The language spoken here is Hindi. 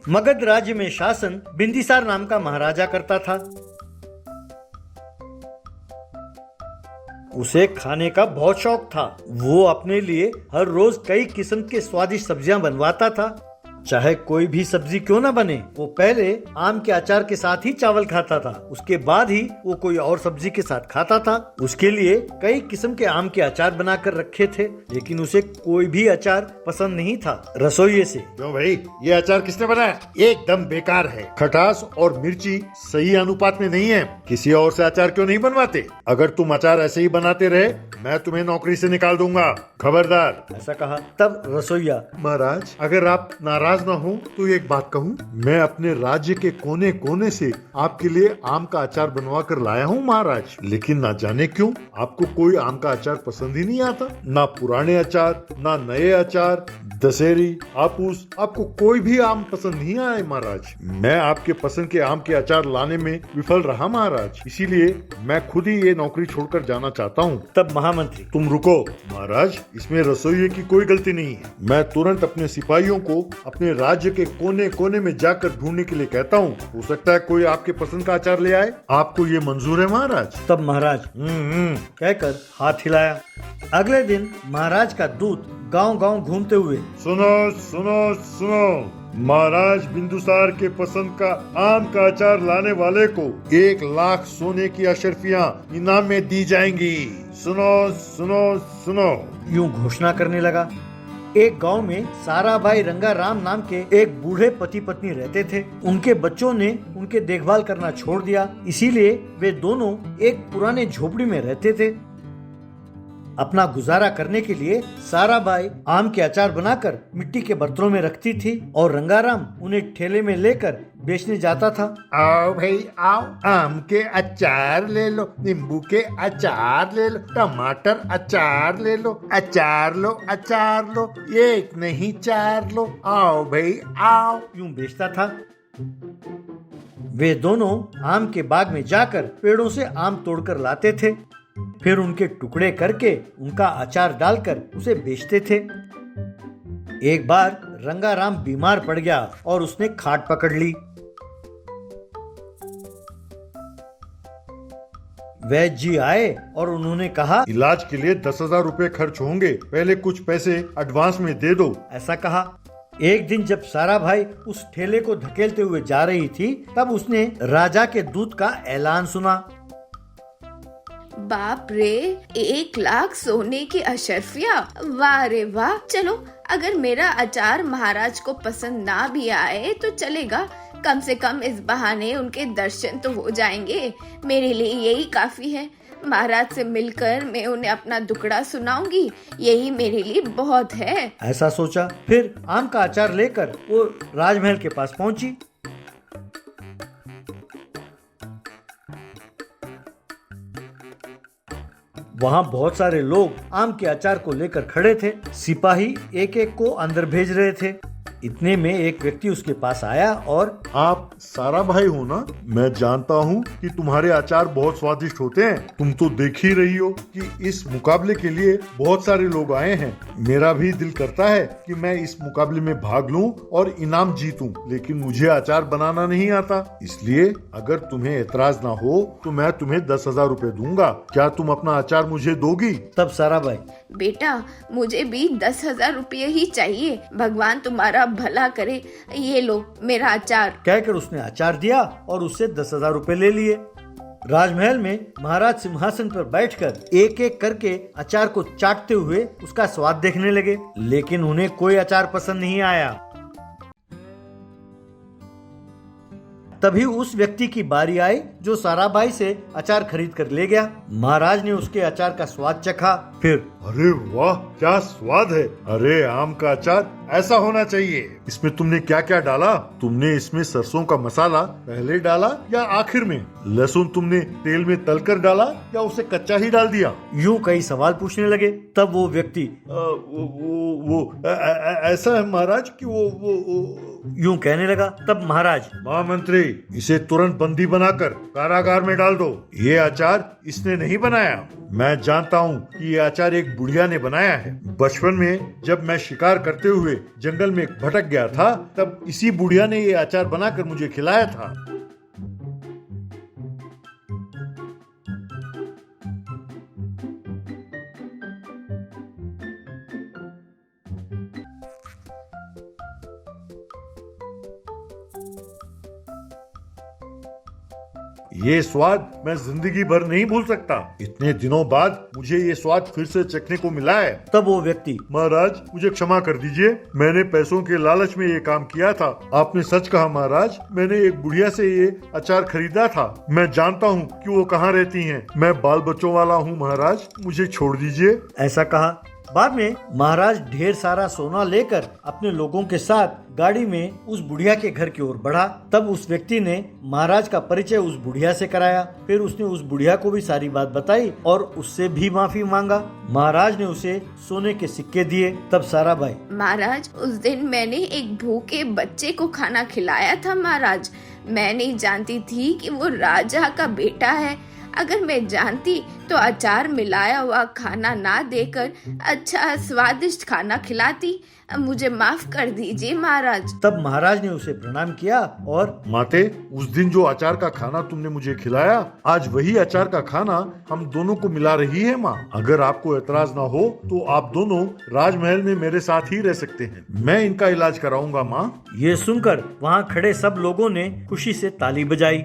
मगध राज्य में शासन बिंदिसार नाम का महाराजा करता था। उसे खाने का बहुत शौक था। वो अपने लिए हर रोज कई किस्म के स्वादिष्ट सब्जियां बनवाता था। चाहे कोई भी सब्जी क्यों न बने, वो पहले आम के अचार के साथ ही चावल खाता था। उसके बाद ही वो कोई और सब्जी के साथ खाता था। उसके लिए कई किस्म के आम के अचार बनाकर रखे थे, लेकिन उसे कोई भी अचार पसंद नहीं था। रसोइये से, क्यों भाई, ये अचार किसने बनाया? एकदम बेकार है। खटास और मिर्ची सही अनुपात में नहीं है। किसी और से अचार क्यों नहीं बनवाते? अगर तुम अचार ऐसे ही बनाते रहे, मैं तुम्हें नौकरी से निकाल दूंगा, खबरदार। ऐसा कहा। तब रसोइया, महाराज, अगर आप नाराज न हो तो एक बात कहूँ, मैं अपने राज्य के कोने कोने से आपके लिए आम का अचार बनवा कर लाया हूँ महाराज। लेकिन ना जाने क्यों आपको कोई आम का अचार पसंद ही नहीं आता। ना पुराने अचार, ना नए अचार, दशहरी, आपूस, आपको कोई भी आम पसंद नहीं आए महाराज। मैं आपके पसंद के आम के अचार लाने में विफल रहा महाराज, इसीलिए मैं खुद ही ये नौकरी छोड़कर जाना चाहता हूँ। तब महामंत्री, तुम रुको महाराज, इसमें रसोइये की कोई गलती नहीं है। मैं तुरंत अपने सिपाहियों को अपने राज्य के कोने कोने में जाकर ढूंढने के लिए कहता हूँ। हो सकता है कोई आपके पसंद का अचार ले आए। आपको ये मंजूर है महाराज? तब महाराज कहकर हाथ हिलाया। अगले दिन महाराज का दूत गांव-गांव घूमते हुए, सुनो सुनो सुनो, महाराज बिंदुसार के पसंद का आम का अचार लाने वाले को 1,00,000 सोने की अशर्फियां इनाम में दी जाएंगी। सुनो सुनो सुनो, यूं घोषणा करने लगा। एक गांव में साराभाई रंगाराम नाम के एक बूढ़े पति पत्नी रहते थे। उनके बच्चों ने उनके देखभाल करना छोड़ दिया, इसीलिए वे दोनों एक पुराने झोपड़ी में रहते थे। अपना गुजारा करने के लिए साराबाई आम के अचार बनाकर मिट्टी के बर्तनों में रखती थी और रंगाराम उन्हें ठेले में लेकर बेचने जाता था। आओ भाई आओ, आम के अचार ले लो, नींबू के अचार ले लो, टमाटर अचार ले लो, अचार लो अचार लो, एक नहीं 4 लो, आओ भाई आओ, यूं बेचता था। वे दोनों आम के बाग में जाकर पेड़ों से आम तोड़कर लाते थे, फिर उनके टुकड़े करके उनका अचार डालकर उसे बेचते थे। एक बार रंगाराम बीमार पड़ गया और उसने खाट पकड़ ली। वैद्य जी आए और उन्होंने कहा, इलाज के लिए 10,000 रुपए खर्च होंगे, पहले कुछ पैसे एडवांस में दे दो। ऐसा कहा। एक दिन जब साराभाई उस ठेले को धकेलते हुए जा रही थी, तब उसने राजा के दूत का ऐलान सुना। बाप रे, 1,00,000 सोने की अशर्फिया, वाह रे वाह। चलो, अगर मेरा अचार महाराज को पसंद ना भी आए तो चलेगा, कम से कम इस बहाने उनके दर्शन तो हो जाएंगे। मेरे लिए यही काफी है। महाराज से मिलकर मैं उन्हें अपना दुखड़ा सुनाऊंगी, यही मेरे लिए बहुत है। ऐसा सोचा। फिर आम का अचार लेकर वो राजमहल के पास पहुंची। वहाँ बहुत सारे लोग आम के अचार को लेकर खड़े थे। सिपाही एक एक को अंदर भेज रहे थे। इतने में एक व्यक्ति उसके पास आया और, आप साराभाई हो ना? मैं जानता हूँ कि तुम्हारे अचार बहुत स्वादिष्ट होते हैं। तुम तो देख ही रही हो कि इस मुकाबले के लिए बहुत सारे लोग आए हैं। मेरा भी दिल करता है कि मैं इस मुकाबले में भाग लूं और इनाम जीतूं, लेकिन मुझे अचार बनाना नहीं आता। इसलिए अगर तुम्हें एतराज ना हो तो मैं तुम्हें 10,000 रुपए दूंगा। क्या तुम अपना अचार मुझे दोगी? तब साराभाई, बेटा, मुझे भी 10,000 रुपये ही चाहिए। भगवान तुम्हारा भला करे, ये लो मेरा अचार। कहकर उसने अचार दिया और उससे 10,000 रुपए ले लिए। राजमहल में महाराज सिंहासन पर बैठकर एक एक करके अचार को चाटते हुए उसका स्वाद देखने लगे, लेकिन उन्हें कोई अचार पसंद नहीं आया। तभी उस व्यक्ति की बारी आई जो साराभाई से अचार खरीद कर ले गया। महाराज ने उसके अचार का स्वाद चखा। फिर, अरे वाह, क्या स्वाद है! अरे आम का अचार ऐसा होना चाहिए। इसमें तुमने क्या क्या डाला? तुमने इसमें सरसों का मसाला पहले डाला या आखिर में? लहसुन तुमने तेल में तलकर डाला या उसे कच्चा ही डाल दिया? यूं कई सवाल पूछने लगे। तब वो व्यक्ति, ऐसा है महाराज कि वो यूं कहने लगा। तब महाराज, महामंत्री, इसे तुरंत बंदी बनाकर कारागार में डाल दो। ये अचार इसने नहीं बनाया। मैं जानता हूँ कि ये अचार एक बुढ़िया ने बनाया है। बचपन में जब मैं शिकार करते हुए जंगल में भटक गया था, तब इसी बुढ़िया ने ये अचार बनाकर मुझे खिलाया था। ये स्वाद मैं जिंदगी भर नहीं भूल सकता। इतने दिनों बाद मुझे ये स्वाद फिर से चखने को मिला है। तब वो व्यक्ति, महाराज, मुझे क्षमा कर दीजिए, मैंने पैसों के लालच में ये काम किया था। आपने सच कहा महाराज, मैंने एक बुढ़िया से ये अचार खरीदा था। मैं जानता हूँ कि वो कहाँ रहती हैं। मैं बाल बच्चों वाला हूँ महाराज, मुझे छोड़ दीजिए। ऐसा कहा। बाद में महाराज ढेर सारा सोना लेकर अपने लोगों के साथ गाड़ी में उस बुढ़िया के घर की ओर बढ़ा। तब उस व्यक्ति ने महाराज का परिचय उस बुढ़िया से कराया। फिर उसने उस बुढ़िया को भी सारी बात बताई और उससे भी माफी मांगा। महाराज ने उसे सोने के सिक्के दिए। तब साराभाई, महाराज, उस दिन मैंने एक भूखे बच्चे को खाना खिलाया था महाराज। मैं नहीं जानती थी कि वो राजा का बेटा है। अगर मैं जानती तो अचार मिलाया हुआ खाना ना देकर अच्छा स्वादिष्ट खाना खिलाती। मुझे माफ कर दीजिए महाराज। तब महाराज ने उसे प्रणाम किया और, माते, उस दिन जो अचार का खाना तुमने मुझे खिलाया, आज वही अचार का खाना हम दोनों को मिला रही है माँ। अगर आपको एतराज ना हो तो आप दोनों राजमहल में मेरे साथ ही रह सकते हैं। मैं इनका इलाज कराऊंगा माँ। ये सुनकर वहाँ खड़े सब लोगों ने खुशी से ताली बजाई।